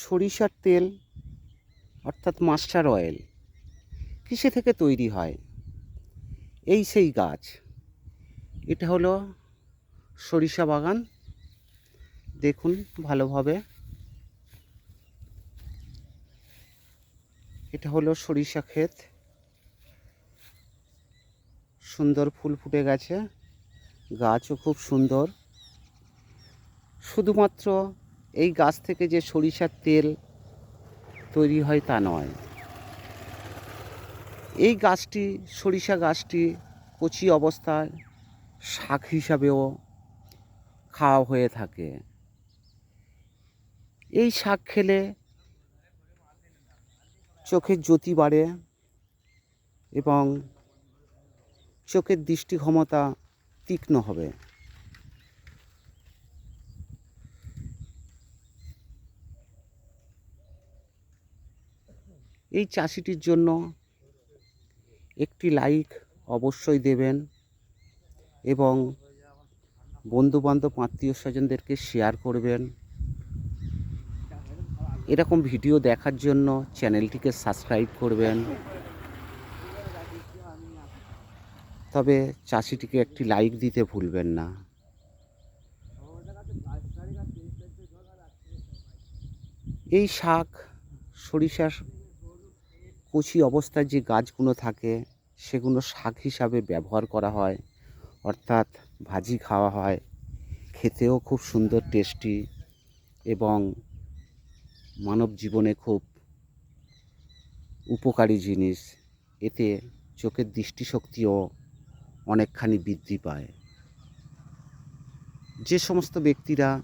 সরিষার তেল অর্থাৎ মাস্টার অয়েল কিসে থেকে তৈরি হয়? এই সেই গাছ। এটা হলো সরিষা বাগান। দেখুন ভালোভাবে। এটা হলো সরিষা ক্ষেত। সুন্দর ফুল ফুটে গেছে, গাছও খুব সুন্দর। শুধুমাত্র এই গাছ থেকে যে সরিষার তেল তৈরি হয় তা নয়, এই গাছটি, সরিষা গাছটি কচি অবস্থায় শাক হিসাবেও খাওয়া হয়ে থাকে। এই শাক খেলে চোখের জ্যোতি বাড়ে এবং চোখের দৃষ্টি ক্ষমতা তীক্ষ্ণ হবে। এই চাষিটির জন্য একটি লাইক অবশ্যই দেবেন এবং বন্ধুবান্ধব আত্মীয় স্বজনদেরকে শেয়ার করবেন। এরকম ভিডিও দেখার জন্য চ্যানেলটিকে সাবস্ক্রাইব করবেন। তবে চাষিটিকে একটি লাইক দিতে ভুলবেন না। এই শাক, সরিষার কচি অবস্থায় যে গাছগুলো থাকে সেগুলো শাক হিসাবে ব্যবহার করা হয়, অর্থাৎ ভাজি খাওয়া হয়। খেতেও খুব সুন্দর টেস্টি এবং মানব জীবনে খুব উপকারী জিনিস। এতে চোখের দৃষ্টিশক্তিও অনেকখানি বৃদ্ধি পায়। যে সমস্ত ব্যক্তিরা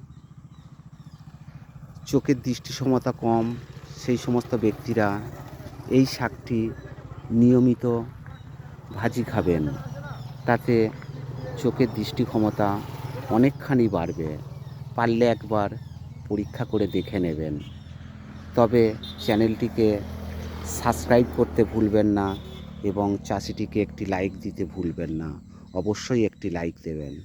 চোখের দৃষ্টি ক্ষমতা কম, সেই সমস্ত ব্যক্তিরা এই শাকটি নিয়মিত ভাজি খাবেন। তাতে চোখের দৃষ্টি ক্ষমতা অনেকখানি বাড়বে। পারলে একবার পরীক্ষা করে দেখে নেবেন। তবে চ্যানেলটিকে সাবস্ক্রাইব করতে ভুলবেন না এবং চাষিটিকে একটি লাইক দিতে ভুলবেন না। অবশ্যই একটি লাইক দেবেন।